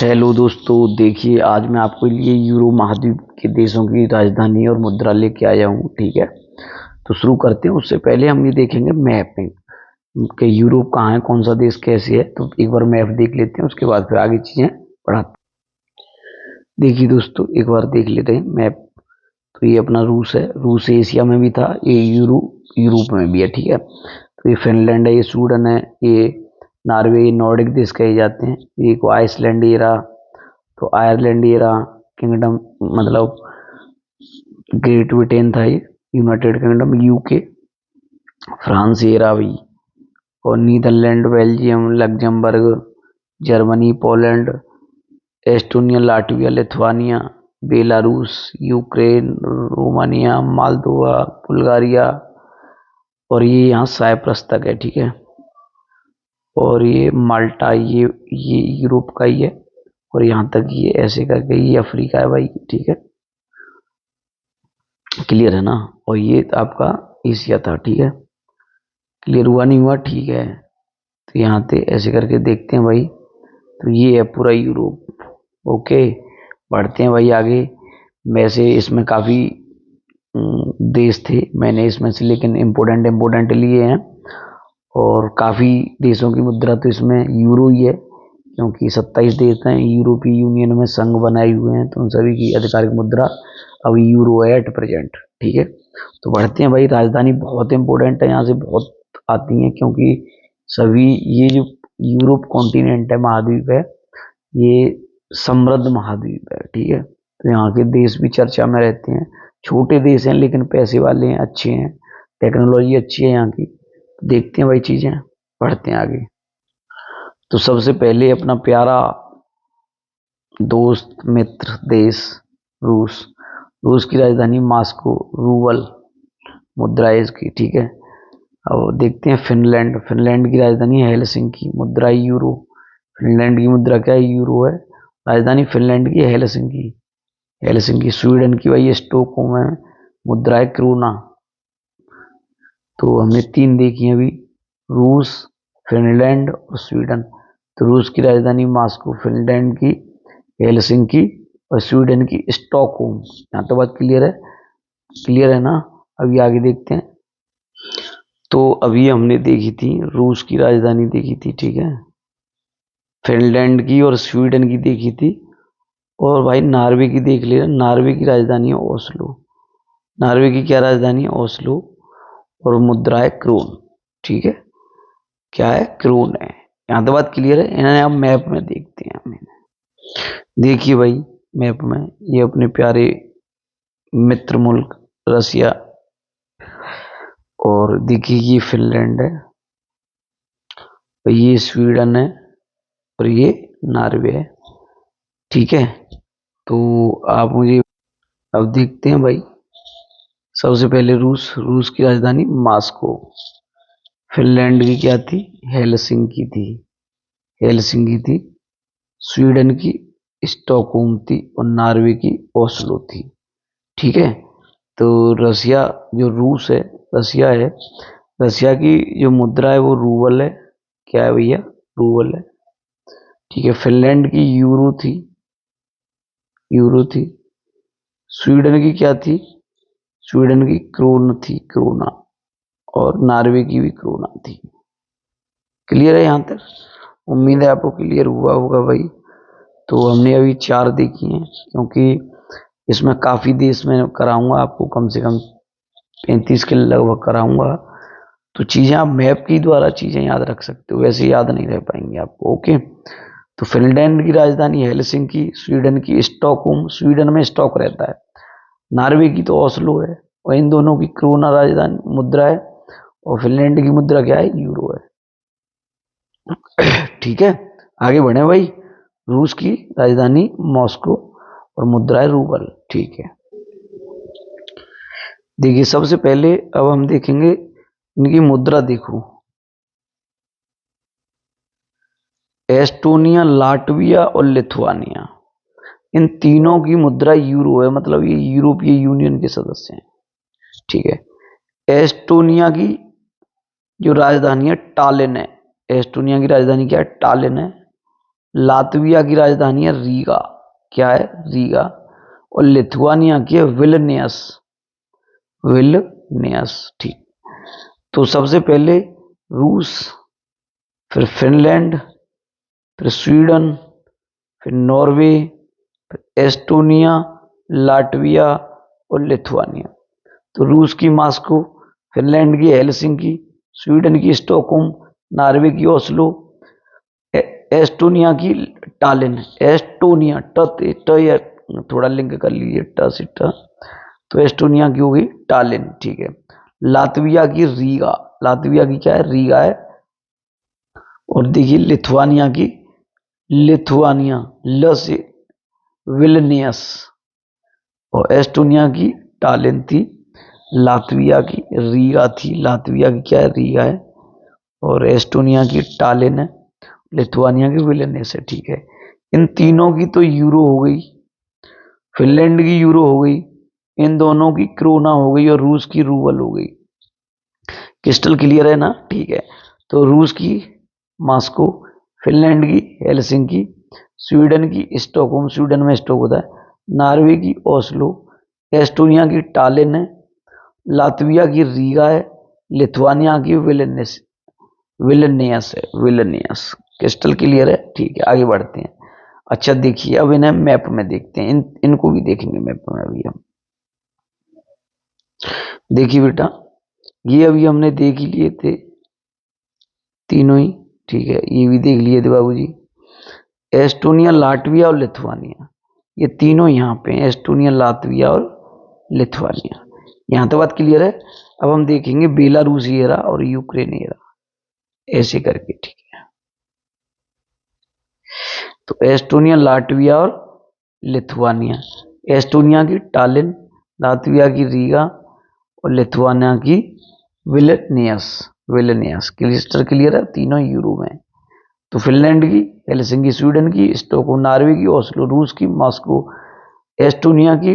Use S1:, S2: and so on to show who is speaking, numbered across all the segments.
S1: Hello दोस्तों, देखिए आज मैं आपके लिए यूरो महाद्वीप के देशों की राजधानी और मुद्रा लेके आया हूँ। ठीक है, तो शुरू करते हैं। उससे पहले हम ये देखेंगे मैपिंग कि यूरोप कहाँ है, कौन सा देश कैसे है। तो एक बार मैप देख लेते हैं, उसके बाद फिर आगे चीजें बढ़ाते हैं। देखिए दोस्तों, एक बार देख लेते हैं मैप। तो ये अपना रूस है। रूस एशिया में भी था, ये यूरोप में भी है। ठीक है, तो ये फिनलैंड है, ये स्वीडन है, ये नॉर्वे, ये नॉर्डिक देश कहे जाते हैं। ये को आइसलैंड ये रहा, तो आयरलैंड ये रहा किंगडम, मतलब ग्रेट ब्रिटेन था ये, यूनाइटेड किंगडम, यूके, फ्रांस ये रहा भाई, और Netherlands, Belgium, Luxembourg, Germany, Poland, Estonia, Latvia, Lithuania, Belarus, Ukraine, Romania, Moldova, Bulgaria, और ये यहाँ साइप्रस तक है। ठीक है, और ये माल्टा, ये यूरोप का ही है, और यहाँ तक ये ऐसे करके ये अफ्रीका है भाई। ठीक है, क्लियर है ना। और ये आपका एशिया था। ठीक है, क्लियर हुआ नहीं हुआ? ठीक है, तो यहाँ पे ऐसे करके देखते हैं भाई। तो ये है पूरा यूरोप। ओके, बढ़ते हैं भाई आगे। वैसे इसमें काफी देश थे, मैंने इसमें से लेकिन इम्पोर्टेंट इम्पोर्टेंट लिए हैं। और काफी देशों की मुद्रा तो इसमें यूरो ही है, क्योंकि 27 देश हैं यूरोपीय यूनियन में संघ बनाए हुए हैं, तो उन सभी की आधिकारिक मुद्रा अब यूरो है एट प्रेजेंट। ठीक है, तो बढ़ते हैं भाई। राजधानी बहुत इंपॉर्टेंट है, यहाँ से बहुत आती हैं, क्योंकि सभी ये जो यूरोप कॉन्टिनेंट है, महाद्वीप है, ये समृद्ध महाद्वीप है। ठीक है, तो यहाँ के देश भी चर्चा में रहते हैं। छोटे देश हैं लेकिन पैसे वाले हैं, अच्छे हैं, टेक्नोलॉजी अच्छी है यहाँ की। देखते हैं भाई चीजें, बढ़ते हैं आगे। तो सबसे पहले अपना प्यारा दोस्त मित्र देश रूस। रूस की राजधानी मॉस्को, रूबल मुद्रा है इसकी। ठीक है, अब देखते हैं फिनलैंड। फिनलैंड की राजधानी है हेलसिंकी, मुद्रा यूरो। फिनलैंड की मुद्रा क्या है? यूरो है। राजधानी फिनलैंड की है हेलसिंकी। हेलसिंकी। स्वीडन की भाई स्टॉकहोम है, मुद्रा है क्रोना। तो हमने तीन देखी हैं अभी, रूस, फिनलैंड और स्वीडन। तो रूस की राजधानी मॉस्को, फिनलैंड की हेलसिंकी और स्वीडन की स्टॉकहोम। यहाँ तो बात क्लियर है? क्लियर है ना। अभी आगे देखते हैं। तो अभी हमने देखी थी रूस की राजधानी देखी थी, ठीक है, फिनलैंड की और स्वीडन की देखी थी, और भाई नॉर्वे की देख लिया। नॉर्वे की राजधानी है ओस्लो। नॉर्वे की क्या राजधानी है? ओस्लो, और मुद्रा है क्रोन। ठीक है, क्या है? क्रोन है। यहाँ तो बात क्लियर है। इन्हें अब मैप में देखते हैं हम। देखिए भाई मैप में, ये अपने प्यारे मित्र मुल्क रसिया, और देखिए ये फिनलैंड है, और ये स्वीडन है, और ये नॉर्वे है। ठीक है, तो आप मुझे अब देखते हैं भाई। सबसे पहले रूस। रूस की राजधानी मॉस्को। फिनलैंड की क्या थी? हेलसिंकी थी। हेलसिंकी थी। स्वीडन की स्टॉकहोम थी, और नॉर्वे की ओस्लो थी। ठीक है, तो रसिया, जो रूस है, रसिया है, रसिया की जो मुद्रा है वो रूबल है। क्या है भैया? रूबल है। ठीक है, फिनलैंड की यूरो थी, यूरो थी। स्वीडन की क्या थी? स्वीडन की क्रोन थी, क्रोना, और नॉर्वे की भी क्रोना थी। क्लियर है यहाँ तक? उम्मीद है आपको क्लियर हुआ होगा भाई। तो हमने अभी चार देखी हैं, क्योंकि इसमें काफी देश में कराऊंगा आपको, कम से कम 35 के लगभग कराऊंगा। तो चीजें आप मैप की द्वारा चीजें याद रख सकते हो, वैसे याद नहीं रह पाएंगे आपको। ओके, तो फिनलैंड की राजधानी हेलसिंकी, स्वीडन की स्टॉकहोम, स्वीडन में स्टॉक रहता है, नॉर्वे की तो ओस्लो है, और इन दोनों की क्रोना राजधानी मुद्रा है, और फिनलैंड की मुद्रा क्या है? यूरो है। ठीक है, आगे बढ़े भाई। रूस की राजधानी मॉस्को, और मुद्रा है रूबल। ठीक है, देखिए सबसे पहले अब हम देखेंगे इनकी मुद्रा। देखो, एस्टोनिया, लाटविया और लिथुआनिया, इन तीनों की मुद्रा यूरो है, मतलब ये यूरोपीय यूनियन के सदस्य हैं। ठीक है, एस्टोनिया की जो राजधानी है टालिन है। एस्टोनिया की राजधानी क्या है? टालिन है। लातविया की राजधानी है रीगा, क्या है, रीगा। और लिथुआनिया की है विलनियस, विलनियस, ठीक। तो सबसे पहले रूस, फिर फिनलैंड, फिर स्वीडन, फिर नॉर्वे, फिर एस्टोनिया, लाटविया और लिथुआनिया। तो रूस की मॉस्को, फिनलैंड की हेलसिंकी, स्वीडन की स्टॉकहोम, नॉर्वे की ओस्लो, एस्टोनिया की टालिन, एस्टोनिया थोड़ा लिंक कर लीजिए ट से ट। तो एस्टोनिया की होगी टालिन, ठीक है। लातविया की रीगा, लातविया की क्या है, रीगा है। और देखिए लिथुआनिया की, लिथुआनिया ल से विलनियस। और एस्टोनिया की टालिन थी, लातविया की रीगा थी, लातविया की क्या है, रीगा है। और एस्टोनिया की टालिन है, लिथुआनिया की विलनियस है, ठीक है। इन तीनों की तो यूरो हो गई, फिनलैंड की यूरो हो गई, इन दोनों की क्रोना हो गई और रूस की रूबल हो गई। क्रिस्टल क्लियर है ना, ठीक है। तो रूस की मॉस्को, फिनलैंड की हेलसिंकी, स्वीडन की स्टॉकहोम, स्वीडन में स्टॉक होता है, नॉर्वे की ओस्लो, एस्टोनिया की टालिन है, लातविया की रीगा है, लिथुआनिया की विलनियस, विलनियस है, विलनियस। क्रिस्टल क्लियर है, ठीक है, आगे बढ़ते हैं। अच्छा देखिए अब इन्हें मैप में देखते हैं, इनको भी देखेंगे मैप में अभी हम। देखिए बेटा, ये अभी हमने देख ही लिए थे तीनों ही, ठीक है, ये भी देख लिए थे बाबूजी। एस्टोनिया, लाटविया और लिथुआनिया, ये तीनों यहाँ पे हैं, एस्टोनिया, लातविया और लिथुआनिया। यहाँ तो बात क्लियर है। अब हम देखेंगे बेलारूस ये रहा और यूक्रेन ये रहा, ऐसे करके, ठीक है। तो एस्टोनिया, लाटविया और लिथुआनिया, एस्टोनिया की टालिन, लातविया की रीगा और लिथुआनिया की विलनियस, विलनियस। क्लिस्टर क्लियर है, तीनों यूरो में। तो फिनलैंड की हेलसिंकी, स्वीडन की स्टॉकहोम, नॉर्वे की ओस्लो, रूस की मॉस्को, एस्टोनिया की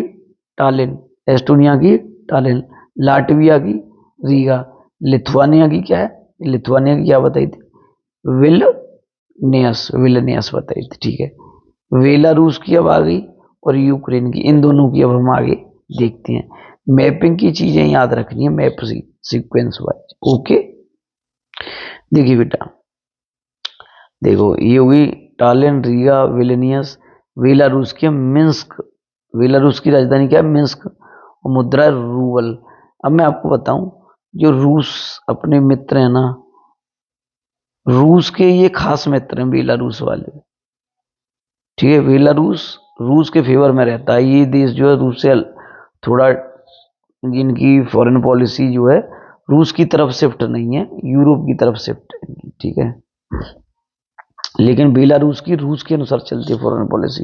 S1: टालिन, एस्टोनिया की टालिन, लाटविया की रीगा, लिथुआनिया की क्या है, लिथुआनिया की क्या बताई थी, विलनियस, विलनियस बताई थी, ठीक है। बेलारूस की अब आ गई और यूक्रेन की, इन दोनों की अब हम आगे देखते हैं। मैपिंग की चीजें याद रखनी है, मैप सीक्वेंस वाइज, ओके। देखिए बेटा, देखो ये हुई टालिन, रीगा, विलनियस। बेलारूस की मिन्स्क, बेलारूस की राजधानी क्या है, मिन्स्क। और मुद्रा है रूबल। अब मैं आपको बताऊं, जो रूस अपने मित्र हैं ना, रूस के ये खास मित्र हैं बेलारूस वाले, ठीक है। बेलारूस रूस के फेवर में रहता है, ये देश जो है रूस से थोड़ा, इनकी फॉरेन पॉलिसी जो है रूस की तरफ शिफ्ट नहीं है, यूरोप की तरफ शिफ्ट है, ठीक है। लेकिन बेलारूस की रूस के अनुसार चलती है फॉरेन पॉलिसी।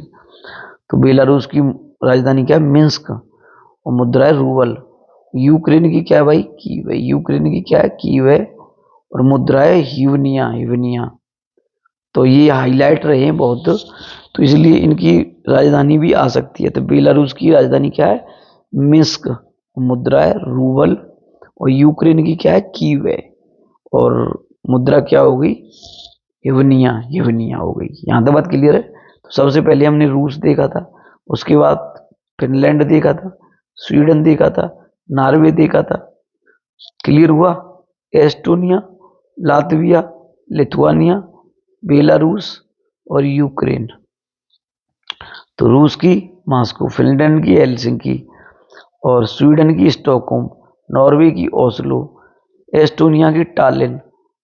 S1: तो बेलारूस की राजधानी क्या है, मिन्स्क। और मुद्रा है रूबल। यूक्रेन की क्या है भाई, कीव है, यूक्रेन की क्या है, कीव है। और मुद्रा है ह्यूवनिया, ह्यूवनिया। तो ये हाईलाइट रहे हैं बहुत, तो इसलिए इनकी राजधानी भी आ सकती है। तो बेलारूस की राजधानी क्या है, मिन्स्क। मुद्रा है रूबल। और यूक्रेन की क्या है, कीव है। और मुद्रा क्या हो गई, ह्यूवनिया, ह्यूवनिया हो गई। यहाँ तक बात क्लियर है। तो सबसे पहले हमने रूस देखा था, उसके बाद फिनलैंड देखा था, स्वीडन देखा था, नॉर्वे देखा था, क्लियर हुआ। एस्टोनिया, लातविया, लिथुआनिया, बेलारूस और यूक्रेन। तो रूस की मॉस्को, फिनलैंड की हेलसिंकी और स्वीडन की स्टॉकहोम, नॉर्वे की ओस्लो, एस्टोनिया की टालिन,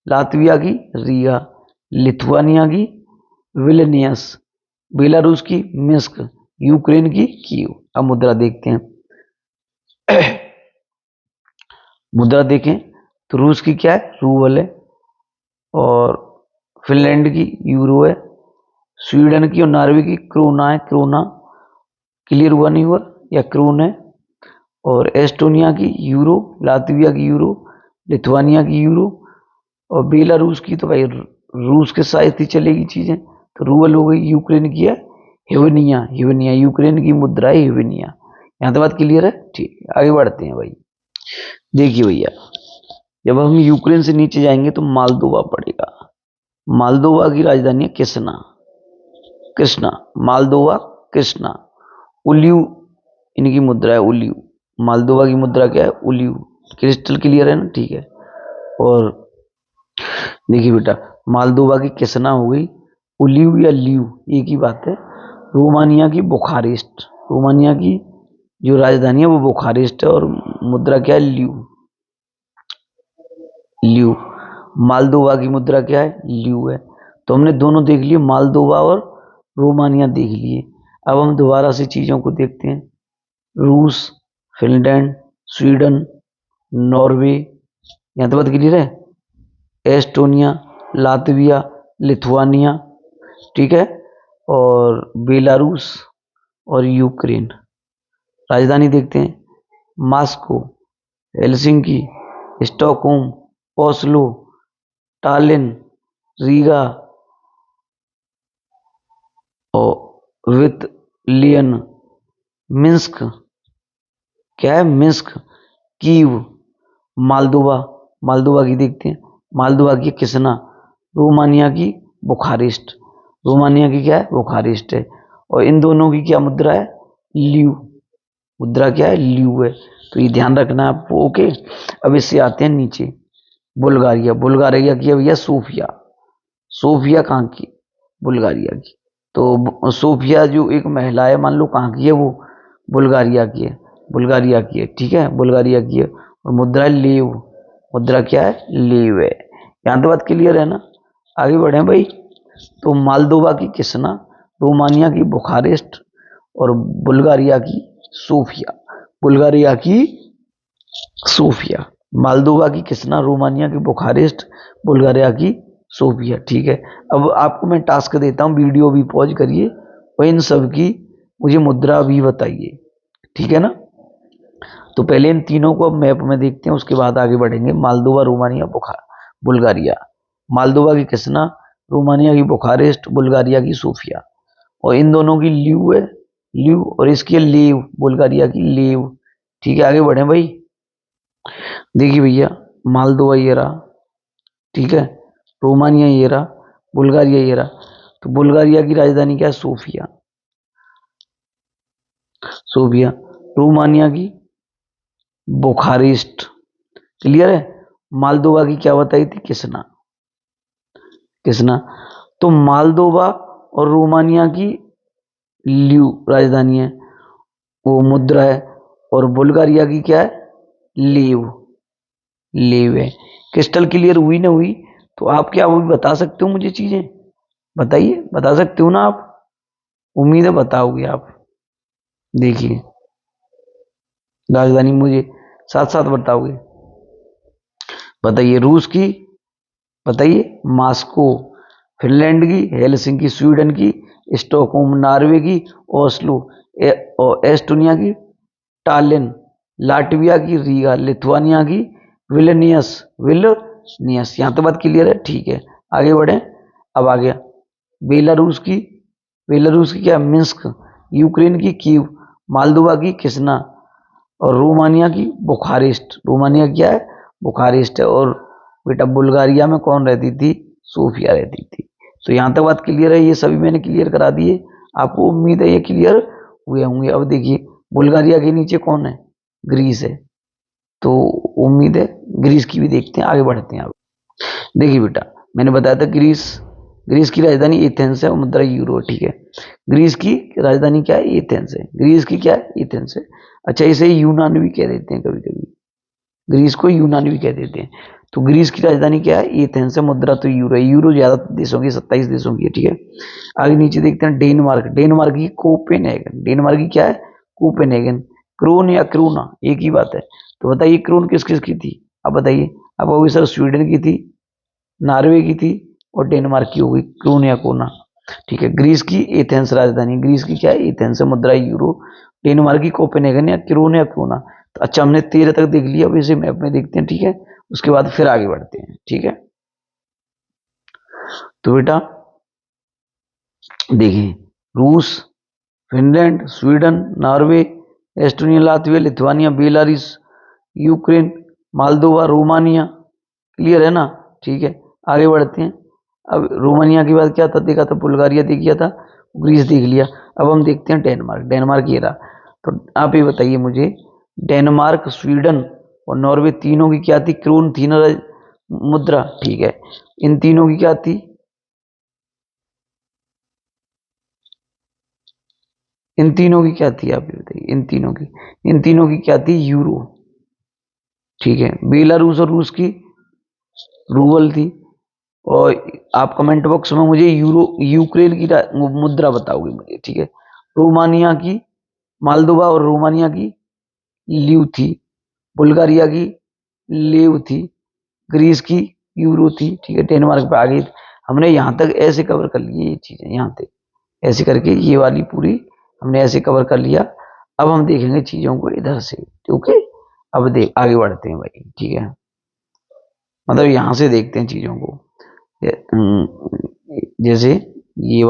S1: लातविया की रीगा, लिथुआनिया की विलनियस, बेलारूस की मिन्स्क, यूक्रेन की कीव। अब मुद्रा देखते हैं। मुद्रा देखें तो रूस की क्या है, रूबल है। और फिनलैंड की यूरो है। स्वीडन की और नॉर्वे की क्रोना है, क्रोना। क्लियर हुआ नहीं हुआ, या क्रोन है। और एस्टोनिया की यूरो, लातविया की यूरो, लिथुआनिया की यूरो। और बेलारूस की तो भाई रूस के साथ ही चलेगी चीजें, तो रूबल हो गई। यूक्रेन की है ह्यूवनिया, ह्यूवनिया, यूक्रेन की मुद्रा है ह्यूवनिया। यहाँ तो बात क्लियर है, ठीक है, आगे बढ़ते हैं भाई। देखिए भैया, जब हम यूक्रेन से नीचे जाएंगे तो मालदोवा पड़ेगा। मालदोवा की राजधानी है किसना, कृष्णा, मालदोवा कृष्णा। उलियू इनकी मुद्रा है, उलियू। मालदोवा की मुद्रा क्या है? उलियू। क्रिस्टल क्लियर है ना? ठीक है। और देखिए बेटा, मालदोवा की किसना हो गई, उलियू या लियू एक ही बात है। रोमानिया की बुखारेस्ट, रोमानिया की जो राजधानी है वो बुखारेस्ट है और मुद्रा क्या है? Liu, Liu. मालदोवा की मुद्रा क्या है? लियू है। तो हमने दोनों देख लिए, मालदोवा और रोमानिया देख लिए। अब हम दोबारा से चीजों को देखते हैं। रूस, फिनलैंड, स्वीडन, नॉर्वे, यहाँ तो बात क्लियर है। एस्टोनिया, लातविया, लिथुआनिया, ठीक है, और बेलारूस और यूक्रेन। राजधानी देखते हैं, Moscow, Helsinki, Stockholm, Oslo, Tallinn, Riga और वितलियन, मिन्स्क, क्या है? मिन्स्क, कीव, मालदोवा, मालदोवा की देखते हैं, मालदोवा की किसना, रोमानिया की बुखारेस्ट, रोमानिया की क्या है? बुखारेस्ट है। और इन दोनों की क्या मुद्रा है? ल्यू, मुद्रा क्या है? ल्यू है। तो ये ध्यान रखना है आपको। ओके, अब इससे आते हैं नीचे। बुल्गारिया, बुल्गारिया की है भैया सोफिया, सोफिया कहाँ की? बुल्गारिया की। तो सोफिया जो एक महिला है, मान लो कहाँ की है वो? बुल्गारिया की है, बुल्गारिया की है, ठीक है, बुल्गारिया की है। और मुद्रा लेव, मुद्रा क्या है? लेव है। यहाँ तो बात क्लियर है ना? आगे बढ़े भाई। तो मालदोवा की किसना, रोमानिया की बुखारेस्ट और बुल्गारिया की सोफिया, बुल्गारिया की सोफिया। मालदोवा की किसना, रोमानिया की बुखारेस्ट, बुल्गारिया की सोफिया, ठीक है। अब आपको मैं टास्क देता हूँ, वीडियो भी पॉज करिए और इन सब की मुझे मुद्रा भी बताइए, ठीक है ना। तो पहले इन तीनों को अब मैप में देखते हैं, उसके बाद आगे बढ़ेंगे। Moldova, Romania, Bulgaria. मालदोवा की किसना, रोमानिया की बुखारेस्ट, बुल्गारिया की सोफिया। और इन दोनों की ल्यू है, ल्यू, और इसकी लीव, बुल्गारिया की लीव, ठीक है। आगे बढ़े भाई। देखिए भैया, मालदोवा ये रहा, ठीक है, रोमानिया ये रहा, बुल्गारिया ये रहा। तो बुल्गारिया की राजधानी क्या है? Sofia, Sofia. रोमानिया की बुखारेस्ट, क्लियर है। मालदोवा की क्या बताई थी? किसना, किसना। तो मालदोवा और रोमानिया की ल्यू राजधानी है, वो मुद्रा है। और बुल्गारिया की क्या है? लीव, लीव है। क्रिस्टल क्लियर हुई ना हुई? तो आप क्या वो भी बता सकते हो मुझे चीजें? बताइए, बता सकते हो ना आप? उम्मीद है बताओगे आप। देखिए, राजधानी मुझे साथ साथ बताओगे। बताइए, रूस की, बताइए, मॉस्को, फिनलैंड की, हेलसिंकी स्वीडन की, स्टॉकहोम नॉर्वे की, ओस्लो और एस्टोनिया की, टालिन, लाटविया की, रीगा, लिथुआनिया की, विलनियस, विलनियस। यहाँ तो बात क्लियर है, ठीक है। आगे बढ़े। अब आ गया बेलारूस की, बेलारूस की क्या? मिन्स्क, यूक्रेन की कीव, मालदोवा की किसना और रोमानिया की बुखारेस्ट, रोमानिया क्या है? बुखारेस्ट है। और बेटा बुल्गारिया में कौन रहती थी? सोफिया रहती थी। तो यहाँ तक बात क्लियर है, ये सभी मैंने क्लियर करा दिए। आपको उम्मीद है ये क्लियर हुए होंगे। अब देखिए, बुल्गारिया के नीचे कौन है? ग्रीस है। तो उम्मीद है ग्रीस की भी देखते हैं, आगे बढ़ते हैं। अब देखिए बेटा, मैंने बताया था ग्रीस, ग्रीस की राजधानी एथेंस है और मुद्रा यूरो, ठीक है। ग्रीस की राजधानी क्या है? एथेंस है। ग्रीस की क्या है? एथेंस है। अच्छा, इसे यूनान भी कह देते हैं कभी कभी, ग्रीस को यूनान भी कह देते हैं। तो ग्रीस की राजधानी क्या है? एथेंस है। मुद्रा तो यूरो है, यूरो ज्यादा देशों की 27 देशों की है, ठीक है। आगे नीचे देखते हैं, डेनमार्क, डेनमार्क की कोपेनहेगन, डेनमार्क की क्या है? कोपेनहेगन। क्रोन या क्रोना एक ही बात है। तो बताइए क्रोन किस किस की थी? अब बताइए। अब होगी सर स्वीडन की थी, नॉर्वे की थी और डेनमार्क की होगी क्रोन या कोना, ठीक है। ग्रीस की एथेंस राजधानी, ग्रीस की क्या है? एथेंस है, मुद्रा यूरो। डेनमार्क की कोपेनहेगन या क्रोन या कोना। तो अच्छा, हमने 13 तक देख लिया, अब इसे मैप में देखते हैं, ठीक है। उसके बाद फिर आगे बढ़ते हैं, ठीक है। तो बेटा देखिए, रूस, Finland, Sweden, Norway, Estonia, Latvia, Lithuania, Belarus, Ukraine, Moldova, Romania, clear है ना? ठीक है, आगे बढ़ते हैं। अब रोमानिया के बाद क्या था? देखा था बुल्गारिया, देखिया था। ग्रीस देख लिया। अब हम देखते हैं डेनमार्क। डेनमार्क ये रहा। तो आप ये बताइए मुझे, डेनमार्क, स्वीडन और नॉर्वे तीनों की क्या थी? क्रून थी ना मुद्रा, ठीक है। इन तीनों की क्या थी? इन तीनों की क्या थी? आप ये बताइए। इन तीनों की क्या थी? यूरो, ठीक है। बेलारूस और रूस की रूबल थी। और आप कमेंट बॉक्स में मुझे यूक्रेन की मुद्रा बताओगे मुझे, ठीक है। रोमानिया की मालदोवा और रोमानिया की लीव थी। बुल्गारिया की लीव थी। ग्रीस की यूरो थी, ठीक है। डेनमार्क पे आ गई। हमने यहाँ तक ऐसे कवर कर लिए ये चीजें, यहाँ तक ऐसे करके ये वाली पूरी हमने ऐसे कवर कर लिया। अब हम देखेंगे चीजों को इधर से, ओके। अब देख आगे बढ़ते हैं भाई, ठीक है। मतलब यहाँ से देखते हैं चीजों को। जैसे ये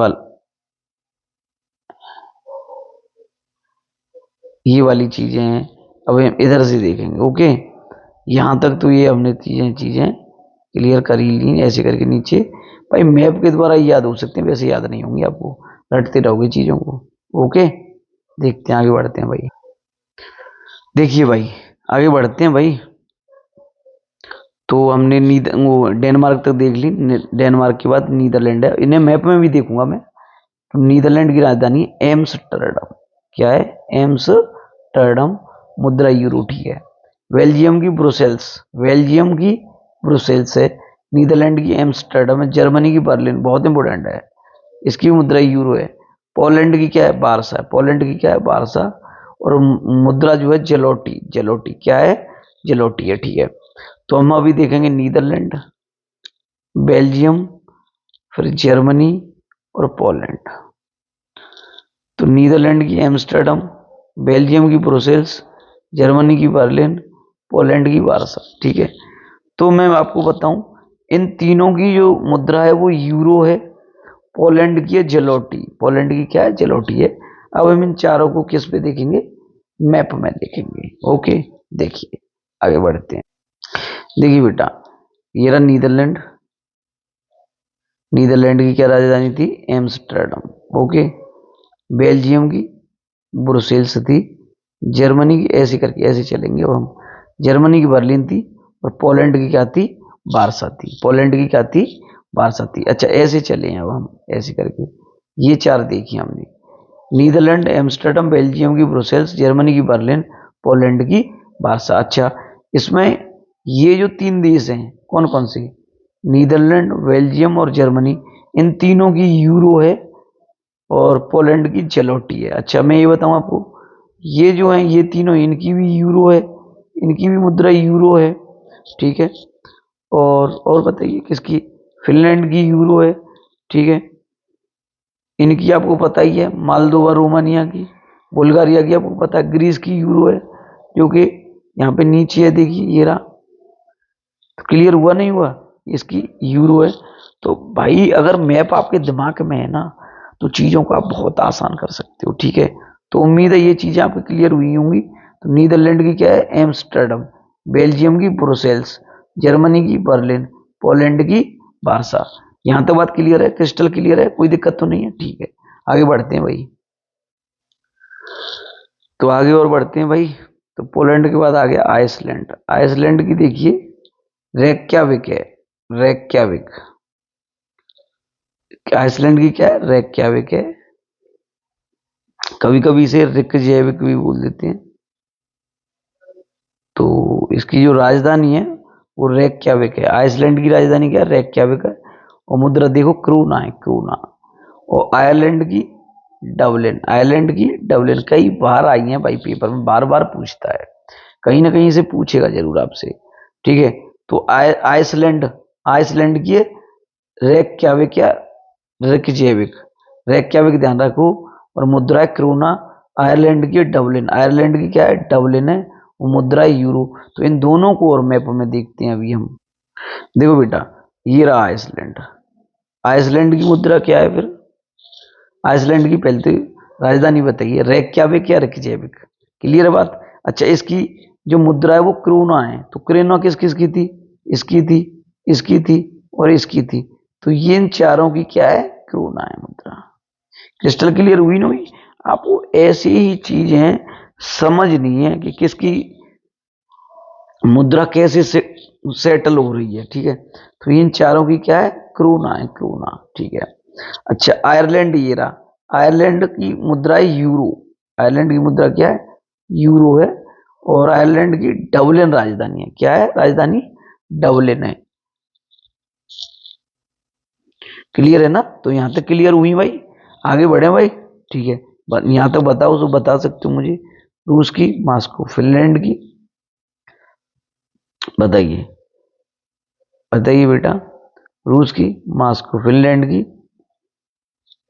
S1: वाली चीजें हैं। अब हम इधर से देखेंगे, ओके। यहाँ तक तो ये हमने चीजें चीजें क्लियर कर ही ली। ऐसे करके नीचे भाई मैप के द्वारा याद हो सकते हैं, वैसे याद नहीं होंगे आपको, रटते रहोगे चीजों को, ओके। देखते हैं, आगे बढ़ते हैं भाई। देखिए भाई, आगे बढ़ते हैं भाई। तो हमने वो डेनमार्क तक देख ली। डेनमार्क के बाद नीदरलैंड है। इन्हें मैप में भी देखूंगा मैं। तो नीदरलैंड की राजधानी एम्स्टर्डम। क्या है? एम्स्टर्डम। मुद्रा यूरो, ठीक है। बेल्जियम की ब्रुसेल्स। बेल्जियम की ब्रुसेल्स है। नीदरलैंड की एम्स्टर्डम है। जर्मनी की बर्लिन, बहुत इंपॉर्टेंट है। इसकी मुद्रा यूरो है। पोलैंड की क्या है? बारसा है। पोलैंड की क्या है? बारसा। और मुद्रा जो है जलोटी। जलोटी क्या है? जलोटी है, ठीक है। तो हम अभी देखेंगे नीदरलैंड, बेल्जियम, फिर जर्मनी और पोलैंड। तो नीदरलैंड की एम्स्टर्डम, बेल्जियम की ब्रुसेल्स, जर्मनी की बर्लिन, पोलैंड की वारसा, ठीक है। तो मैं आपको बताऊं, इन तीनों की जो मुद्रा है वो यूरो है। पोलैंड की है जलोटी। पोलैंड की क्या है? जलोटी है। अब हम इन चारों को किस पे देखेंगे? मैप में देखेंगे, ओके। देखिए, आगे बढ़ते हैं। देखिए बेटा, ये रहा नीदरलैंड। नीदरलैंड की क्या राजधानी थी? Amsterdam, okay. बेल्जियम की ब्रुसेल्स थी। जर्मनी की, ऐसे करके ऐसे चलेंगे अब हम। जर्मनी की बर्लिन थी। और पोलैंड की क्या थी? वारसा थी। पोलैंड की क्या थी? वारसा थी। अच्छा, ऐसे चले अब हम, ऐसे करके ये चार देखी हमने। नीदरलैंड, एम्स्टर्डम, बेल्जियम की ब्रुसेल्स, जर्मनी की बर्लिन, पोलैंड की वारसा। अच्छा, इसमें ये जो तीन देश हैं, कौन कौन से? नीदरलैंड, बेल्जियम और जर्मनी, इन तीनों की यूरो है। और पोलैंड की जलोटी है। अच्छा, मैं ये बताऊं आपको, ये जो है ये तीनों, इनकी भी यूरो है। इनकी भी मुद्रा यूरो है, ठीक है। और बताइए किसकी? फिनलैंड की यूरो है, ठीक है। इनकी आपको पता ही है, मालदोवा रोमानिया की। बुल्गारिया की आपको पता है। ग्रीस की यूरो है, जो कि यहाँ पे नीचे है, देखिए ये रहा। तो क्लियर हुआ नहीं हुआ? इसकी यूरो है। तो भाई अगर मैप आपके दिमाग में है ना, तो चीजों को आप बहुत आसान कर सकते हो, ठीक है। तो उम्मीद है ये चीजें आपको क्लियर हुई होंगी। तो नीदरलैंड की क्या है? एम्स्टर्डम। बेल्जियम की ब्रुसेल्स। जर्मनी की बर्लिन। पोलैंड की वारसा। यहां तक बात क्लियर है? क्रिस्टल क्लियर है? कोई दिक्कत तो नहीं है? ठीक है, आगे बढ़ते हैं भाई। तो आगे और बढ़ते हैं भाई। तो पोलैंड के बाद आ गया आइसलैंड। आइसलैंड की देखिए, रेक्याविक है। रेक्याविक। आइसलैंड की क्या है? रेक्याविक है। कभी कभी इसे रिकजैविक भी बोल देते हैं। तो इसकी जो राजधानी है वो रेक्याविक है। आइसलैंड की राजधानी क्या है? रेक्याविक है। और मुद्रा देखो क्रूना है, क्रूना। और आयरलैंड की डबलिन। आयरलैंड की डबलिन कई बार आई है भाई, पेपर में बार बार पूछता है, कहीं ना कहीं से पूछेगा जरूर आपसे, ठीक है। तो आइसलैंड, आइसलैंड की रेक्याविक या रेक्याविक। रेक्याविक ध्यान रखो। और मुद्रा है क्रोना। आयरलैंड की डबलिन। आयरलैंड की क्या है? डबलिन है। वो मुद्रा है यूरो। तो इन दोनों को और मैप में देखते हैं अभी हम। देखो बेटा, ये रहा आइसलैंड। आइसलैंड की मुद्रा क्या है फिर? आइसलैंड की पहले तो राजधानी बताइए, रेक्याविक या रेक्याविक। क्लियर है बात? अच्छा, इसकी जो मुद्रा है वो क्रोना है। तो क्रोना किस किस की थी? इसकी थी, इसकी थी और इसकी थी। तो ये इन चारों की क्या है? क्रोना है मुद्रा। क्रिस्टल क्लियर हुई ना हुई। आपको ऐसी ही चीजें समझनी है कि किसकी मुद्रा कैसे सेटल हो रही है, ठीक है। तो इन चारों की क्या है, क्रूना है, क्रूना, ठीक है। अच्छा, आयरलैंड ये रहा, आयरलैंड की मुद्रा है यूरो। आयरलैंड की मुद्रा क्या है, यूरो है। और आयरलैंड की डबलिन राजधानी है, क्या है राजधानी, डबलिन है। क्लियर है ना, तो यहां तक क्लियर हुई भाई, आगे बढ़े भाई, ठीक है। यहां तक बताओ तो बता सकते हो मुझे। रूस की मास्को, फिनलैंड की बताइए, बताइए बेटा। रूस की मास्को, फिनलैंड की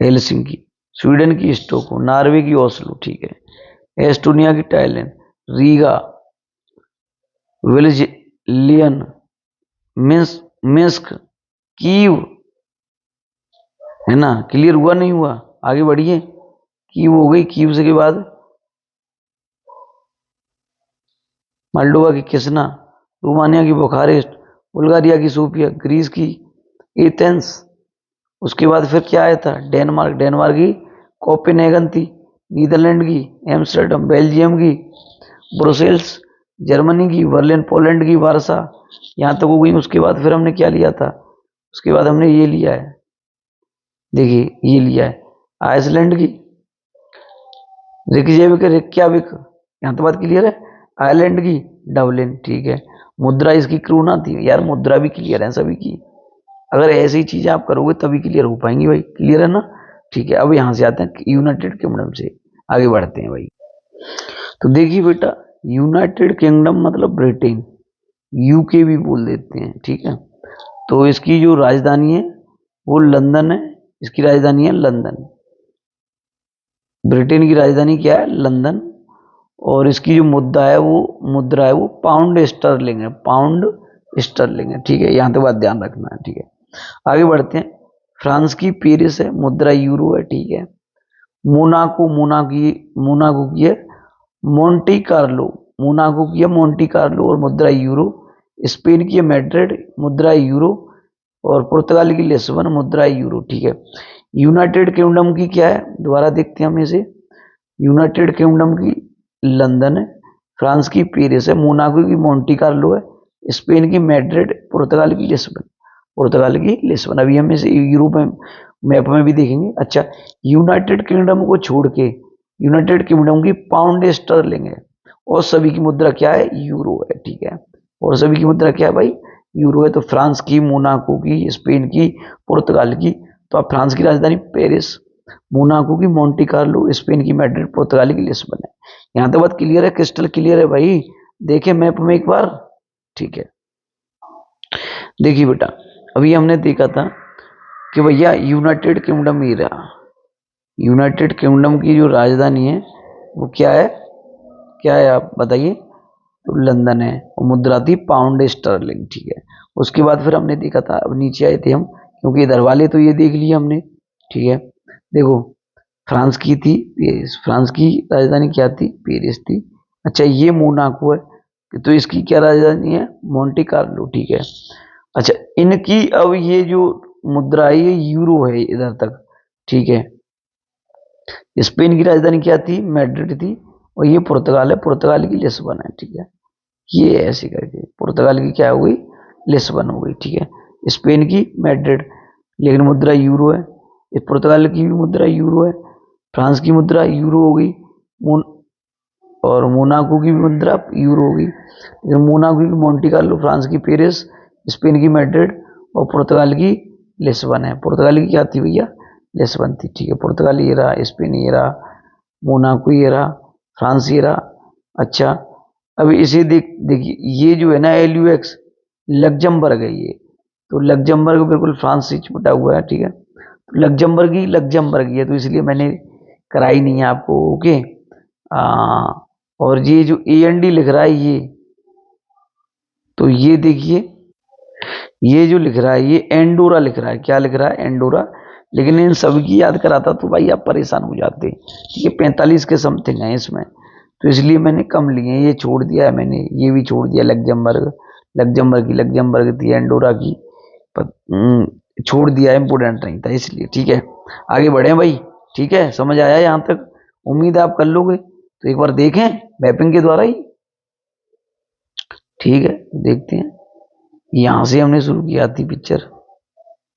S1: हेलसिंकी, स्वीडन की स्टॉकहोम, नॉर्वे की ओस्लो, ठीक है। एस्टोनिया की टाइलन, रीगा, विलियन, मिन्स्क, कीव, है ना। क्लियर हुआ नहीं हुआ, आगे बढ़िए। कीव हो गई, कीव से के बाद मोल्डोवा की किसना, रोमानिया की बुखारेस्ट, बुल्गारिया की सोफिया, ग्रीस की एथेंस। उसके बाद फिर क्या आया था, डेनमार्क, डेनमार्क की कोपेनहेगन थी। नीदरलैंड की एम्स्टर्डम, बेल्जियम की ब्रुसेल्स, जर्मनी की बर्लिन, पोलैंड की वारसा। यहाँ तक हो गई। उसके बाद फिर हमने क्या लिया था, उसके बाद हमने ये लिया है, देखिए ये लिया है आइसलैंड की रिकजेविक, रिक्याविक। यहाँ तो बात क्लियर है। आयरलैंड की डबलिन, ठीक है। मुद्रा इसकी क्रूना थी यार, मुद्रा भी क्लियर है सभी की। अगर ऐसी चीजें आप करोगे तभी क्लियर हो पाएंगी भाई, क्लियर है ना। ठीक है, अब यहां से आते हैं यूनाइटेड किंगडम से आगे बढ़ते हैं भाई। तो देखिए बेटा, यूनाइटेड किंगडम मतलब ब्रिटेन, यूके भी बोल देते हैं, ठीक है। तो इसकी जो राजधानी है वो लंदन है, इसकी राजधानी है लंदन। ब्रिटेन की राजधानी क्या है, लंदन। और इसकी जो मुद्रा है वो पाउंड स्टर्लिंग है, पाउंड स्टर्लिंग है, ठीक है। यहाँ तक बात ध्यान रखना है, ठीक है। आगे बढ़ते हैं। फ्रांस की पेरिस है, मुद्रा यूरो है, ठीक है। मोनाको की है मोंटी कार्लो, मोनाको की है मोंटी कार्लो और मुद्रा यूरो। स्पेन की है मैड्रिड, मुद्रा यूरो। और पुर्तगाल की लिस्बन, मुद्रा यूरो, ठीक है। यूनाइटेड किंगडम की क्या है, दोबारा देखते हैं हम इसे। यूनाइटेड किंगडम की लंदन है, फ्रांस की पेरिस है, मोनाको की मोंटी कार्लो है, स्पेन की मैड्रिड, पुर्तगाल की लिस्बन, पुर्तगाल की लिस्बन। अभी हम इसे यूरोप में मैप में भी देखेंगे। अच्छा, यूनाइटेड किंगडम को छोड़ के यूनाइटेड किंगडम की पाउंड स्टर्लिंग है और सभी की मुद्रा क्या है, यूरो है, ठीक है। और सभी की मुद्रा क्या है भाई, यूरो है। तो फ्रांस की, मोनाको की, स्पेन की, पुर्तगाल की। तो अब फ्रांस की राजधानी पेरिस, मोनाको की मोंटी कार्लो, स्पेन की मैड्रिड, पुर्तगाल की लिस्बन है। यहां तक बात क्लियर है, क्रिस्टल क्लियर है भाई। देखे मैप में एक बार, ठीक है। देखिए बेटा, अभी हमने देखा था कि भैया यूनाइटेड किंगडम ही रहा, यूनाइटेड किंगडम की जो राजधानी है वो क्या है, क्या है आप बताइए। तो लंदन है और मुद्रा थी पाउंड स्टर्लिंग, ठीक है। उसके बाद फिर हमने देखा था, अब नीचे आए थे हम क्योंकि इधर वाले तो ये देख लिए हमने, ठीक है। देखो, फ्रांस की थी पेरिस, फ्रांस की राजधानी क्या थी, पेरिस थी। अच्छा, ये मोनाको है, तो इसकी क्या राजधानी है, मोंटे कार्लो, ठीक है। अच्छा, इनकी अब ये जो मुद्रा है ये यूरो है इधर तक, ठीक है। स्पेन की राजधानी क्या थी, मैड्रिड थी। और ये पुर्तगाल है, पुर्तगाल की लिस्बन है, ठीक है। ये ऐसे करके पुर्तगाल की क्या हो गई, लिस्बन हो गई, ठीक है। स्पेन की मैड्रिड, लेकिन मुद्रा यूरो है। पुर्तगाल की भी मुद्रा यूरो है, फ्रांस की मुद्रा यूरो हो गई, और मोनाको की भी मुद्रा यूरो हो गई। लेकिन मोनाको की मोंटी कार्लो, फ्रांस की पेरिस, स्पेन की मैड्रिड और पुर्तगाल की लिस्बन है। पुर्तगाल की क्या थी भैया, लिस्बन थी, ठीक है। पुर्तगाल ये रहा, स्पेन ये रहा, मोनाको ये रहा, फ्रांस ये रहा। अच्छा, अब इसे देखिए, ये जो है ना LUX, लग्जमबर्ग है ये। तो लग्जमबर्ग बिल्कुल फ्रांस से चिपटा हुआ है, ठीक है। तो लग्जमबर्ग है, तो इसलिए मैंने कराई नहीं है आपको, ओके। और ये जो AND लिख रहा है ये, तो ये देखिए, ये जो लिख रहा है ये एंडोरा लिख रहा है, क्या लिख रहा है, एंडोरा। लेकिन इन सभी की याद कराता तो भाई आप परेशान हो जाते, ठीक है। 45 के समथिंग है इसमें, तो इसलिए मैंने कम लिए, ये छोड़ दिया है मैंने, ये भी छोड़ दिया। लग्जमबर्ग थी, एंडोरा की छोड़ दिया, इंपोर्टेंट नहीं था इसलिए, ठीक है। आगे बढ़े भाई, ठीक है, समझ आया यहाँ तक? उम्मीद है आप कर लोगे। तो एक बार देखें मैपिंग के द्वारा ही। ठीक है, देखते हैं। यहां से हमने शुरू किया थी पिक्चर,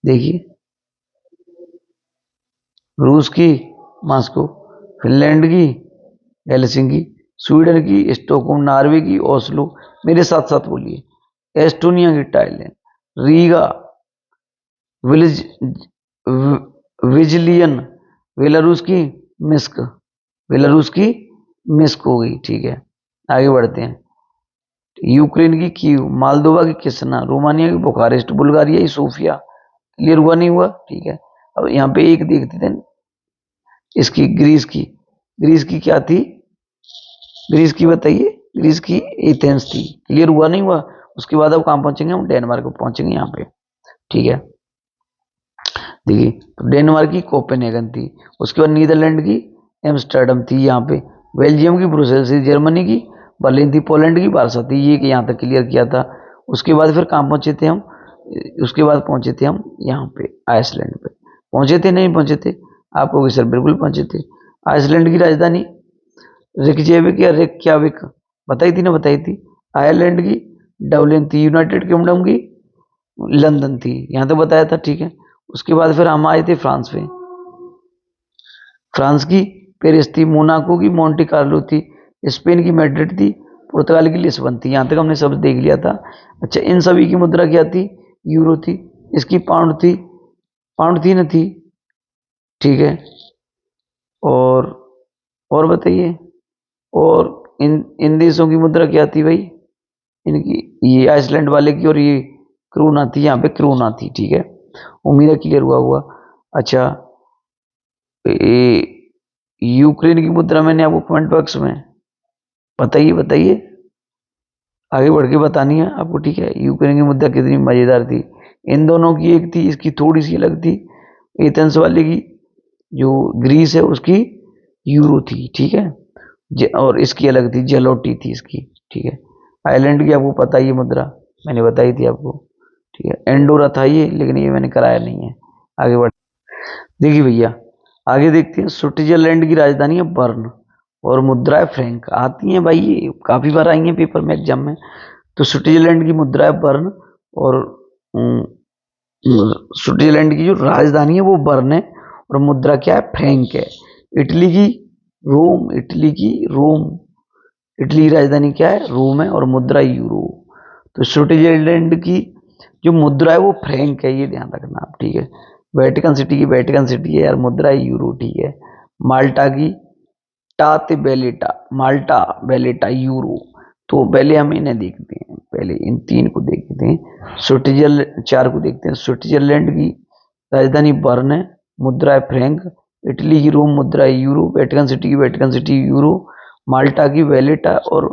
S1: देखिए। रूस की मॉस्को, फिनलैंड की हेलसिंकी, स्वीडन की स्टॉकहोम, नॉर्वे की ओस्लो। मेरे साथ साथ बोलिए। एस्टोनिया की टाइलैंड, रीगा, विलिज विजलियन, बेलारूस की मिस्क, बेलारूस की मिस्क हो गई। ठीक है, आगे बढ़ते हैं। यूक्रेन की कीव, मालदोवा की किसना, रोमानिया की बुखारेस्ट, बुल्गारिया की सोफिया। क्लियर हुआ नहीं हुआ? ठीक है, अब यहाँ पे एक देखते थे इसकी, ग्रीस की। ग्रीस की क्या थी? ग्रीस की बताइए। ग्रीस की एथेंस थी। क्लियर हुआ नहीं हुआ? उसके बाद अब कहाँ पहुंचेंगे हम? डेनमार्क पहुंचेंगे यहाँ पे। ठीक है, देखिए, तो डेनमार्क की कोपेनहेगन थी। उसके बाद नीदरलैंड की एम्स्टर्डम थी यहाँ पे। बेल्जियम की ब्रुसेल्स थी। जर्मनी की बर्लिन थी। पोलैंड की वार्सा थी। ये यहाँ तक क्लियर किया था। उसके बाद फिर कहाँ पहुंचे थे हम? उसके बाद पहुंचे थे हम यहाँ पे आइसलैंड पे। पहुंचे थे नहीं पहुंचे थे? आप कहोगे सर बिल्कुल पहुंचे थे। आइसलैंड की राजधानी रिकजेविक या रिक्याविक, बताई थी ना, बताई थी। आयरलैंड की डबलिन थी। यूनाइटेड किंगडम की लंदन थी। यहाँ तो बताया था। ठीक है, उसके बाद फिर हम आए थे फ्रांस पे। फ्रांस की पेरिस थी। मोनाको की मोंटे कार्लो थी। स्पेन की मैड्रिड थी। पुर्तगाल की लिस्बन थी। यहाँ तक हमने सब देख लिया था। अच्छा, इन सभी की मुद्रा क्या थी? यूरो थी। इसकी पाउंड थी। पाउंड थी ना, थी। ठीक है, और बताइए। और इन इन देशों की मुद्रा क्या थी भाई? इनकी, ये आइसलैंड वाले की, और ये क्रूना थी। यहाँ पे क्रूना थी। ठीक है, उम्मीद है क्लियर हुआ हुआ। अच्छा, यूक्रेन की मुद्रा मैंने आपको कमेंट बॉक्स में बताइए, बताइए। आगे बढ़ के बतानी है आपको। ठीक है, यूक्रेन की मुद्रा कितनी मजेदार थी। इन दोनों की एक थी, इसकी थोड़ी सी अलग थी। एथेंस वाले की, जो ग्रीस है, उसकी यूरो थी। ठीक है, और इसकी अलग थी, जेलोटी थी इसकी। ठीक है, आइलैंड की आपको पता ही है मुद्रा, मैंने बताई थी आपको। ठीक है, एंडोरा था ये, लेकिन ये मैंने कराया नहीं है। आगे बढ़, देखिए भैया, आगे देखते हैं। स्विट्जरलैंड की राजधानी है बर्न, और मुद्रा है फ्रैंक। आती है भाई, ये काफी बार आई है पेपर में, एग्जाम में। तो स्विट्जरलैंड की मुद्रा है बर्न, और स्विट्जरलैंड की जो राजधानी है वो बर्न है, और मुद्रा क्या है? फ्रैंक है। इटली की रोम, इटली की रोम, इटली की राजधानी क्या है? रोम है, और मुद्रा यूरो। तो स्विट्जरलैंड की जो मुद्रा है वो फ्रैंक है, ये ध्यान रखना आप। ठीक है, वेटिकन सिटी की वेटिकन सिटी है यार, मुद्रा है यूरो। ठीक है, माल्टा की टाते बेलेटा, माल्टा बेलेटा यूरो। तो पहले हम इन्हें देखते हैं, पहले इन तीन को देखते हैं। स्विट्जरलैंड, चार को देखते हैं। स्विट्जरलैंड की राजधानी बर्न है, मुद्रा है फ्रैंक। इटली की रोम, मुद्रा है यूरो। वेटिकन सिटी की वेटिकन सिटी यूरो। माल्टा की वेलेटा, और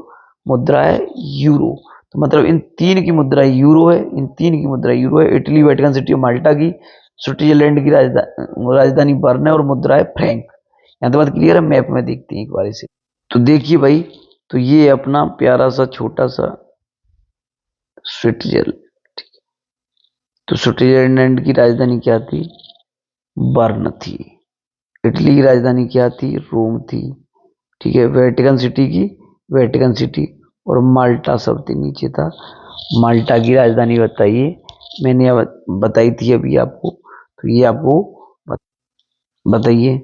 S1: मुद्रा है यूरो। तो मतलब इन तीन की मुद्रा यूरो है, इन तीन की मुद्रा यूरो है। इटली, वेटिकन सिटी और माल्टा की। स्विट्जरलैंड की राजधानी बर्न है, और मुद्रा है फ्रैंक। यहाँ तो बात क्लियर है। मैप में देखते हैं एक बार इसे। तो देखिए भाई, तो ये अपना प्यारा सा छोटा सा स्विट्जरलैंड। तो स्विट्जरलैंड की राजधानी क्या थी? बर्न थी। इटली की राजधानी क्या थी? रोम थी। ठीक है, वेटिकन सिटी की वेटिकन सिटी, और माल्टा सबसे नीचे था। माल्टा की राजधानी बताइए। मैंने बताई थी अभी आपको, तो ये आपको बताइए।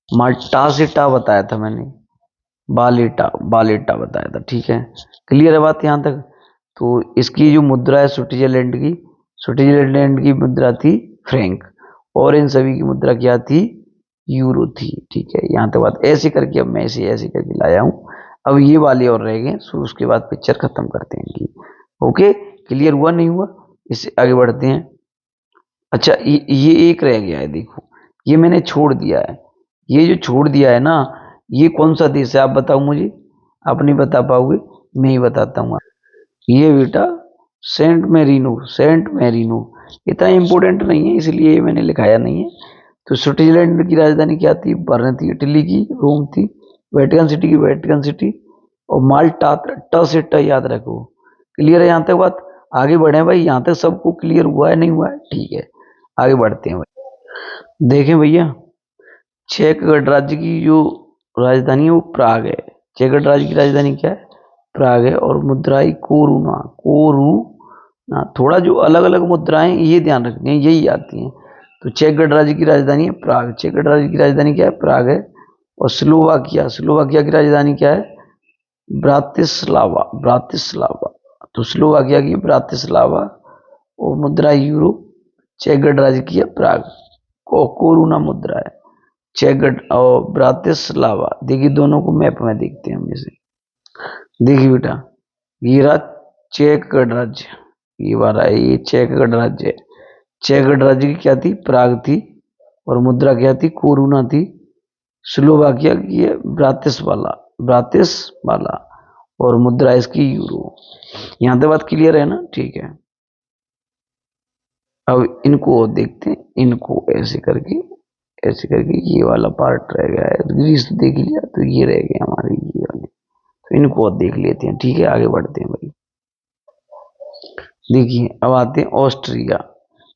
S1: माल्टा से टा बताया था मैंने, बालेटा, बालेटा बताया था। ठीक है, क्लियर है बात यहाँ तक? तो इसकी जो मुद्रा है स्विट्जरलैंड की, स्विट्जरलैंड की मुद्रा थी फ्रैंक, और इन सभी की मुद्रा क्या थी? यूरो थी। ठीक है, यहाँ तक बात ऐसे करके, अब मैं इसे ऐसे करके लाया हूँ। अब ये वाले और रह गए, सो उसके बाद पिक्चर खत्म करते हैं इनकी। ओके, क्लियर हुआ नहीं हुआ? इससे आगे बढ़ते हैं। अच्छा, ये एक रह गया है, देखो, ये मैंने छोड़ दिया है। ये जो छोड़ दिया है ना, ये कौन सा देश है आप बताओ मुझे। आप नहीं बता पाओगे, मैं ही बताता हूँ। ये बेटा सेंट मेरिनो, सेंट मेरिनो। इतना इंपॉर्टेंट नहीं है, इसलिए मैंने लिखाया नहीं है। तो स्विट्जरलैंड की राजधानी क्या थी? बर्न थी। इटली की रोम थी। वेटिकन सिटी की वेटिकन सिटी, और माल्टा, ट से ट याद रखो। क्लियर है यहाँ तक बात? आगे बढ़े भाई, यहाँ तक सबको क्लियर हुआ है नहीं हुआ है? ठीक है, आगे बढ़ते हैं भाई। देखें भैया, चेक गणराज्य की जो राजधानी है वो प्राग है। चेक गणराज्य की राजधानी क्या है? प्राग है। और मुद्राई कोरुना, कोरुना। थोड़ा जो अलग अलग मुद्राएं ये ध्यान रखनी है, यही आती हैं। तो चेक गणराज्य की राजधानी है प्राग। चेक गणराज्य की राजधानी क्या है? प्राग है। और स्लोवाकिया, स्लोवाकिया की राजधानी क्या है? Bratislava, Bratislava. तो स्लोवाकिया की ब्रातिस्लावा। और मुद्रा यूरो। चेक गणराज्य की है प्राग। कोरुना मुद्रा है। चेक और ब्रातिस्लावा। देखिए दोनों को मैप में देखते हैं हम इसे। देखिए बेटा, ये रहा चेक गणराज्य, ये वाला है, ये चेक गणराज्य है। चेक गणराज्य की क्या थी? प्राग थी। और मुद्रा क्या थी? कोरुना थी। स्लोवाकिया की है ब्रातिस्लावा, ब्रातिस्लावा। और मुद्रा इसकी यूरो। यहां तक बात क्लियर है ना? ठीक है। अब इनको देखते हैं, इनको ऐसे करके, ऐसे करके ये वाला पार्ट रह गया है। ग्रीस देख लिया तो ये रह गए हमारे ये वाले। तो इनको देख लेते हैं। ठीक है, आगे बढ़ते हैं भाई। देखिए अब आते हैं ऑस्ट्रिया।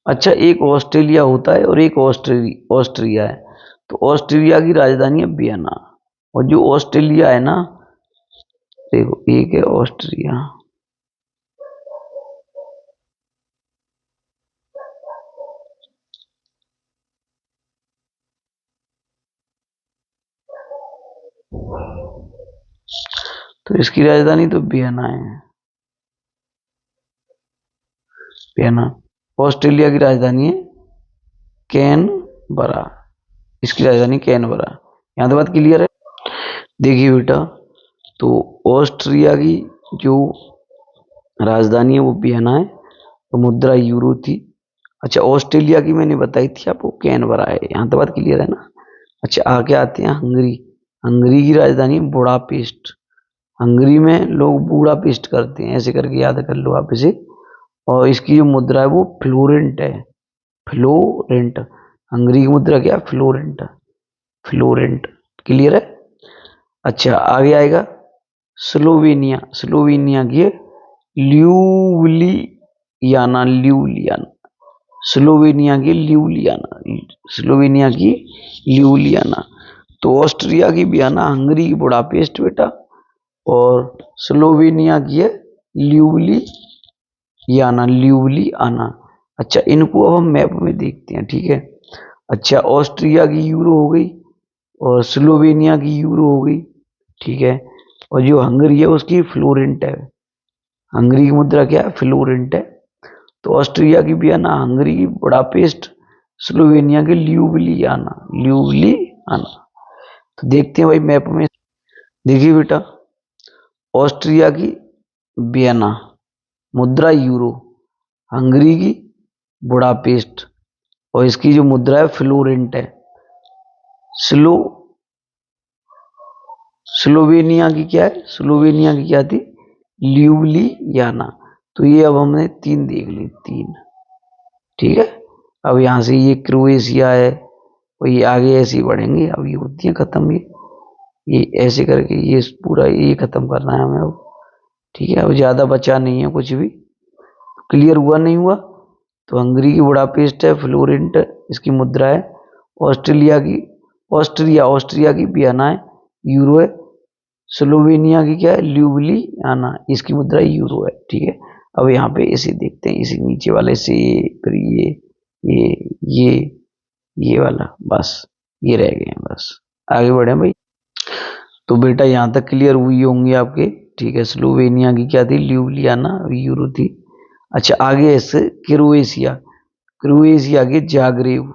S1: अच्छा, एक ऑस्ट्रेलिया होता है और एक ऑस्ट्रिया है। तो ऑस्ट्रिया की राजधानी है वियना। और जो ऑस्ट्रेलिया है ना, देखो एक है ऑस्ट्रिया, तो इसकी राजधानी तो वियना है, वियना। ऑस्ट्रेलिया की राजधानी है कैनबरा, इसकी राजधानी कैनबरा। यहाँ तो बात क्लियर है। देखिए बेटा, तो ऑस्ट्रिया की जो राजधानी है वो वियना है। तो मुद्रा यूरो थी। अच्छा, ऑस्ट्रेलिया की मैंने बताई थी आपको, कैनबरा है। यहाँ तो बात क्लियर है ना? अच्छा, आगे आते हैं हंगरी। हंगरी की राजधानी बुडापेस्ट। हंगरी में लोग बूढ़ापेस्ट करते हैं, ऐसे करके याद कर लो आप इसे। और इसकी जो मुद्रा है वो फ्लोरेंट है, फ्लोरेंट। हंगरी की मुद्रा क्या है? फ्लोरेंट, फ्लोरेंट। क्लियर है? अच्छा, आगे आएगा स्लोवेनिया। स्लोवेनिया की है ल्यूलियाना, ल्यूलियाना। स्लोवेनिया की ल्यूलियाना, स्लोवेनिया की ल्यूलियाना। तो ऑस्ट्रिया की वियना, हंगरी की बुडापेस्ट बेटा, और स्लोवेनिया की है ल्यूलियाना, ल्यूलियाना। अच्छा, इनको अब हम मैप में देखते हैं। ठीक है। अच्छा, ऑस्ट्रिया की यूरो हो गई और स्लोवेनिया की यूरो हो गई। ठीक है। और जो हंगरी है उसकी फ्लोरेंट है। हंगरी की मुद्रा क्या है? फ्लोरेंट है। तो ऑस्ट्रिया की वियना, हंगरी की बुडापेस्ट, स्लोवेनिया की ल्यूबिलियाना, ल्यूबिलियाना। तो देखते हैं भाई मैप में। देखिए बेटा, ऑस्ट्रिया की वियना, मुद्रा यूरो। हंगरी की बुडापेस्ट, और इसकी जो मुद्रा है फ्लोरेंट है। स्लो स्लोवेनिया की क्या है? स्लोवेनिया की क्या थी? ल्यूबिलियाना। तो ये अब हमने तीन देख ली, तीन। ठीक है। अब यहाँ से ये क्रोएशिया है, और ये आगे ऐसे ही बढ़ेंगे। अब ये होती है खत्म, ये ऐसे करके ये पूरा ये खत्म करना है हमें अब। ठीक है, अब ज्यादा बचा नहीं है कुछ भी। क्लियर हुआ नहीं हुआ? तो हंगरी की बुडापेस्ट है, फ्लोरेंट इसकी मुद्रा है। ऑस्ट्रेलिया की, ऑस्ट्रिया की वियना है, यूरो है। स्लोवेनिया की क्या है? ल्यूबिलियाना, इसकी मुद्रा यूरो है। ठीक है। अब यहाँ पे इसे देखते हैं, इसी नीचे वाले से, फिर ये ये ये वाला, बस ये रह गए हैं। बस आगे बढ़े भाई। तो बेटा यहाँ तक क्लियर हुई होंगी आपके। ठीक है। स्लोवेनिया की क्या थी? ल्यूबिलियाना, यूरो थी। अच्छा, आगे इससे क्रोएशिया। क्रोएशिया की जाग्रेव,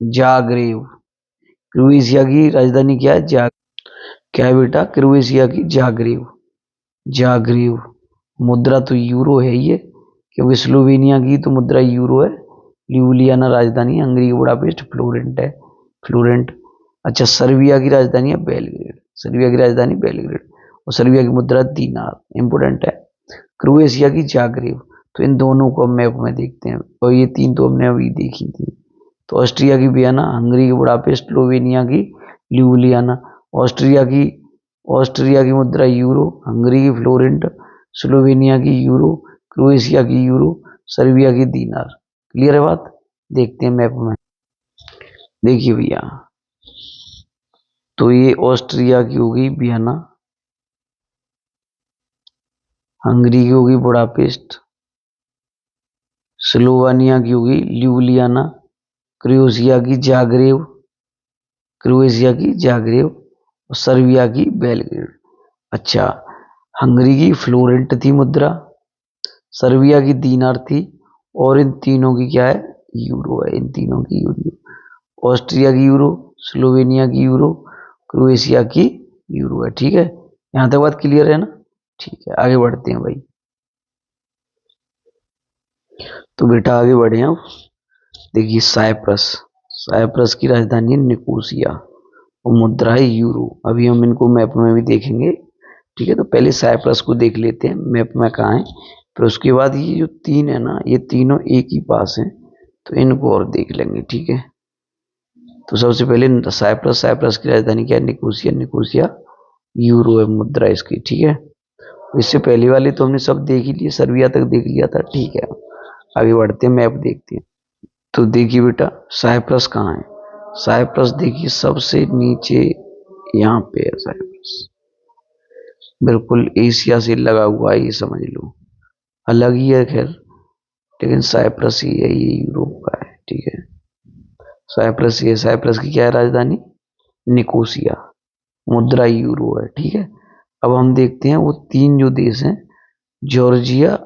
S1: जाग्रेव। क्रोएशिया की राजधानी क्या है? क्या है बेटा? क्रोएशिया की जाग्रेव, जाग्रेव। मुद्रा तो यूरो है ही है, क्योंकि स्लोवेनिया की तो मुद्रा यूरो है। ल्यूबिलियाना राजधानी, हंगरी की बुडापेस्ट, फ्लोरेंट है, फ्लोरेंट। अच्छा, सर्बिया की राजधानी है बेलग्रेड, सर्बिया की राजधानी बेलग्रेड। और सर्बिया की मुद्रा दीनार, इंपोर्टेंट है। क्रोएशिया की जाग्रेव। तो इन दोनों को मैप में देखते हैं, और ये तीन तो हमने अभी देखी थी। तो ऑस्ट्रिया की वियना, हंगरी की बुडापेस्ट, स्लोवेनिया की ल्यूबिलियाना। ऑस्ट्रिया की ऑस्ट्रिया की मुद्रा यूरो, हंगरी की फ्लोरेंट, स्लोवेनिया की यूरो, क्रोएशिया की यूरो, सर्बिया की दीनार। क्लियर है बात? देखते हैं मैप में। देखिए भैया, तो ये ऑस्ट्रिया की होगी वियना, हंगरी की होगी बुडापेस्ट, स्लोवानिया की होगी ल्यूबियाना, क्रोएशिया की जाग्रेब, क्रोएशिया की जाग्रेब और सर्बिया की बेलग्रेड। अच्छा, हंगरी की फ्लोरेंट थी मुद्रा, सर्बिया की दीनार थी, और इन तीनों की क्या है, यूरो है, इन तीनों की यूरो। ऑस्ट्रिया की यूरो, स्लोवेनिया की यूरो, क्रोएशिया की यूरो है। ठीक है, यहां तक बात क्लियर है ना। ठीक है, आगे बढ़ते हैं भाई। तो बेटा आगे बढ़े हम। देखिए साइप्रस, साइप्रस की राजधानी है निकोसिया और मुद्रा है यूरो। अभी हम इनको मैप में भी देखेंगे। ठीक है, तो पहले साइप्रस को देख लेते हैं मैप में कहाँ है, फिर उसके बाद ये जो तीन है ना, ये तीनों एक ही पास हैं, तो इनको और देख लेंगे। ठीक है, तो सबसे पहले साइप्रस, साइप्रस की राजधानी क्या है, निकोसिया, निकोसिया यूरो है मुद्रा इसकी। ठीक है, इससे पहले वाले तो हमने सब देख ही लिए, सर्बिया तक देख लिया था। ठीक है, आगे बढ़ते हैं, मैप देखते हैं। तो देखिए बेटा साइप्रस कहाँ है, साइप्रस देखिए सबसे नीचे यहाँ पे है साइप्रस, बिल्कुल एशिया से लगा हुआ है, ये समझ लो। अलग ही है खैर, लेकिन साइप्रस ही है, ये यूरोप का है। ठीक है, साइप्रस ही है। साइप्रस की क्या है राजधानी, निकोसिया, मुद्रा यूरो है। ठीक है, अब हम देखते हैं वो तीन जो देश हैं, जॉर्जिया,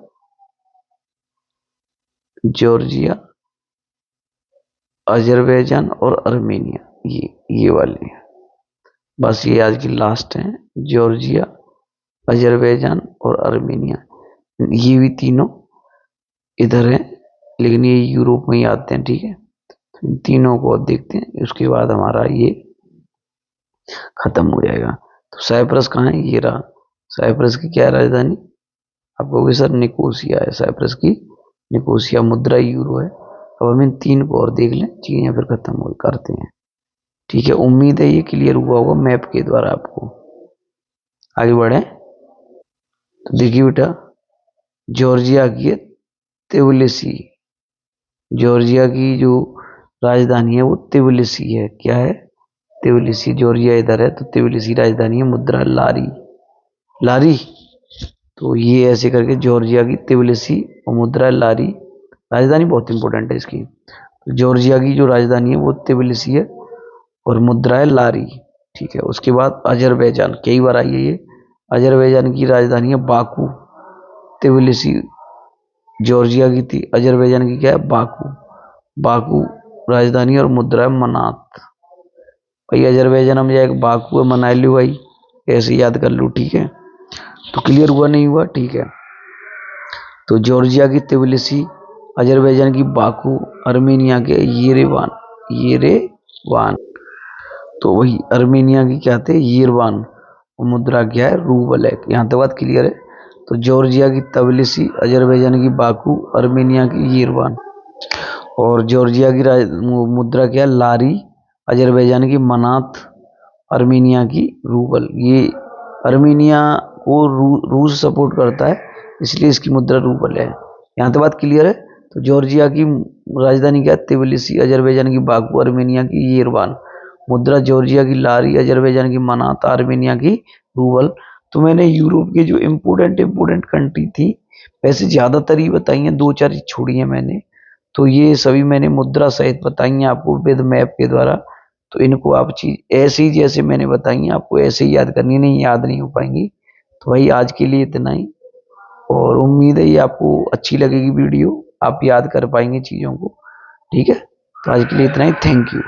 S1: जॉर्जिया, अजरबैजान और अर्मेनिया, ये वाले हैं। बस ये आज की लास्ट है, जॉर्जिया, अजरबैजान और अर्मेनिया। ये भी तीनों इधर हैं, लेकिन ये यूरोप में ही आते हैं। ठीक है, तो इन तीनों को अब देखते हैं, उसके बाद हमारा ये खत्म हो जाएगा। तो साइप्रस कहाँ है, ये रहा। साइप्रस की क्या है राजधानी, आप कहोगे सर निकोसिया है, साइप्रस की निकोसिया, मुद्रा यूरो है। अब हम इन तीन को और देख लें, चीजें फिर खत्म हो करते हैं। ठीक है, उम्मीद है ये क्लियर हुआ होगा मैप के द्वारा आपको। आगे बढ़े, तो देखिए बेटा जॉर्जिया की है त्बिलिसी, जॉर्जिया की जो राजधानी है वो त्बिलिसी है। क्या है, त्बिलिसी, जॉर्जिया इधर है, तो त्बिलिसी राजधानी है, मुद्रा लारी, लारी। तो ये ऐसे करके जॉर्जिया की त्बिलिसी और मुद्रा लारी, राजधानी बहुत इंपॉर्टेंट है इसकी। तो जॉर्जिया की जो राजधानी है वो त्बिलिसी है और मुद्रा है लारी। ठीक है, उसके बाद अजरबैजान, कई बार आई है ये, अजरबैजान की राजधानी है बाकू, त्बिलिसी जॉर्जिया की थी, अजरबैजान की क्या है, बाकू, बाकू राजधानी और मुद्रा है मनात। भाई अजरबैजान में जाएगा, बाकू है, मना लो भाई, ऐसे याद कर लो। ठीक है, तो क्लियर हुआ नहीं हुआ। ठीक है, तो जॉर्जिया की त्बिलिसी, अजरबैजान की बाकू, अर्मेनिया के येरेवान, येरेवान, तो वही अर्मेनिया की क्या थे, येरवान, और मुद्रा क्या है, रूबल है। यहाँ तक बात क्लियर है। तो जॉर्जिया की तबिलिसी, अजरबैजान की बाकू, अर्मेनिया की येरवान, और जॉर्जिया की मुद्रा क्या है, लारी, अजरबैजान की मनात, अर्मेनिया की रूबल। ये अर्मेनिया को रूस सपोर्ट करता है, इसलिए इसकी मुद्रा रूबल है। यहाँ तक बात क्लियर है। तो जॉर्जिया की राजधानी क्या है, त्बिलिसी, अजरबैजान की बाकू, अर्मेनिया की येरवान, मुद्रा जॉर्जिया की लारी, अजरबैजान की मनात, आर्मेनिया की रूबल। तो मैंने यूरोप के जो इम्पोर्टेंट कंट्री थी, वैसे ज्यादातर ही बताई हैं, दो चार छोड़ी हैं मैंने, तो ये सभी मैंने मुद्रा सहित बताई हैं आपको विद मैप के द्वारा। तो इनको आप चीज ऐसे ही जैसे मैंने बताई हैं आपको ऐसे ही याद करनी, नहीं याद नहीं हो पाएंगी। तो भाई आज के लिए इतना ही, और उम्मीद है ये आपको अच्छी लगेगी वीडियो, आप याद कर पाएंगे चीजों को। ठीक है, तो आज के लिए इतना ही, थैंक यू।